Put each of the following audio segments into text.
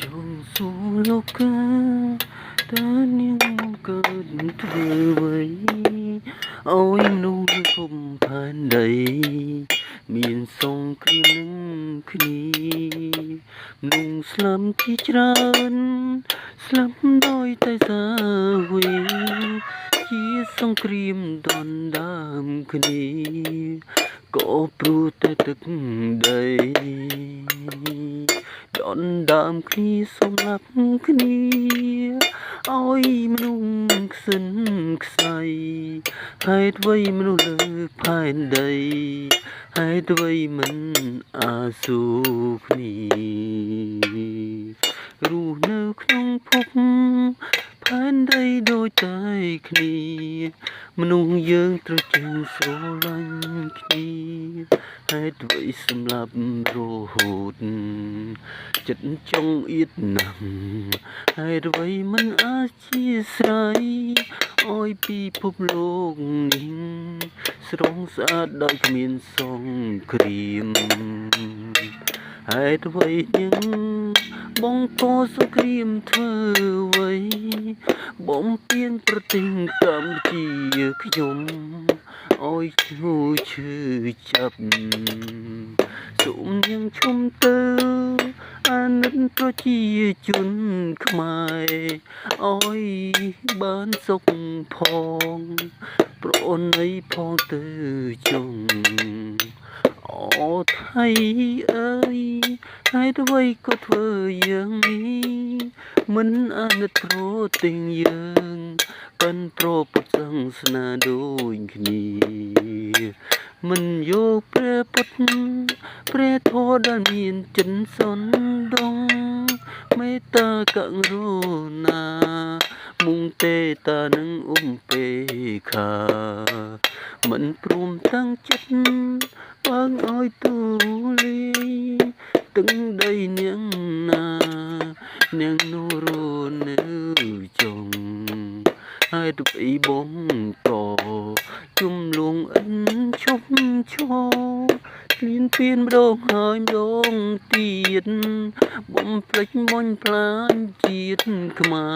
Trong số lúc ta những cơn thơ vây ôi nụ không phản đầy miền sông kia nâng kia nung slam chi trơn slam đôi tay xa huy chia sông krim đòn đam kia có pru tay tức đầy đón đam khi sông lấp kia ôi mนุ่งสินใสให้ด้วยมนุษย์เลิกภายใดให้ด้วยมันอาสุขนี้รู้เนื้อក្នុងភពផែនដីដូចតែគ្នាមនុស្សយើងត្រូវចេះស្រឡាញ់គ្នាហេតុអ្វីសម្រាប់រហូតចិត្តចង់អៀតណាស់ហេតុអ្វីមិនអាចជាស្រ័យអោយពីភពលោកនេះស្រងស្អាតដោយគ្មានសង្គ្រាមហេតុអ្វីនឹងបងកសង្គ្រាមធ្វើអ្វីបំពេញប្រទេសកម្ពុជាខ្ញុំអោយឈឺចាប់សូមនាងឈុំទៅអាណិតប្រជាជនខ្មែរអោយបានសុខផងប្រអូនអីផងទៅចុងអូថៃអើយហើយអ្វីក៏ធ្វើយ៉ាងនេះមិនអាណិតប្រទេសយើងប៉ិនប្រពុតសង្សនាដូចគ្នាមិនយកព្រះពុទ្ធព្រះធម៌ដែលមានចិនសនដងមេត្តាករុណាមុងទេតានឹងពេខាមិនព្រមតាំងចិត្តបើងឲ្យទូលាយទាំងដីនាងណានាងនោះរនៅចុងហើយទុកអីបងតជំលងអិនឈប់ឈោគ្លៀនពៀនម្ដងហើយម្ដងទៀតបំភ្លេចមុញផ្លាញជាតិខ្មែ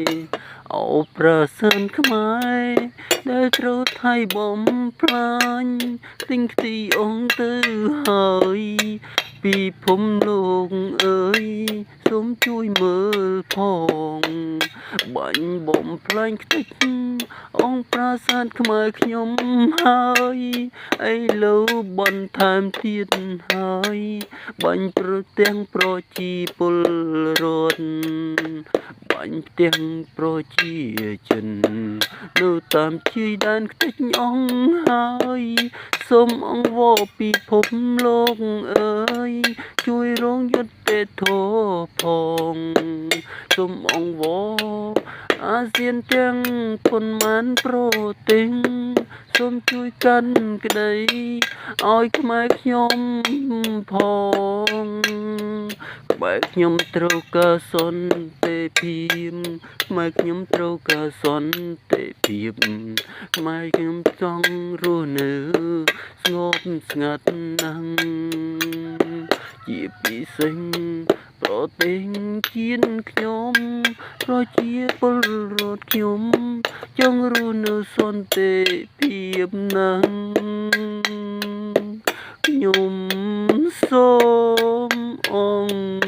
រអូប្រសិនខ្មែរដែលត្រូវថៃបំផ្លាញទិញខ្ទីអងទៅហើយពីភូមិលោកអើយសូមជួយមើលផងបាញ់បំផ្លាញខ្ទេចអង្គប្រាសាទខ្មែរខ្ញុំហើយឥឡូវបន្ថែមទៀតហើយបាញ់ប្រទាំងប្រជាពលរដ្ឋបាញ់ទាំងប្រជាជននៅតាមជាយដែនខ្ទេចអង្គហើយសូមអង្គវពិភពលោកអើយជួយរងយុត្តិធម៌ផងសូមអង្គវអាស៊ានទាំងប៉ុន្មានប្រទេសសូមជួយកាន់ក្តីឲ្យខ្មែរខ្ញុំផងខ្មែរខ្ញុំត្រូវការសន្តិភាពខ្មែរខ្ញុំត្រូវការសន្តិភាពខ្មែរខ្ញុំចង់រស់នៅស្ងប់ស្ងាត់ណាស់ជាពិសេសប្រទេសជាតិខ្ញុំប្រជាពលរដ្ឋខ្ញុំចង់រស់នៅសន្តិភាពណាស់ខ្ញុំសូមអង្គ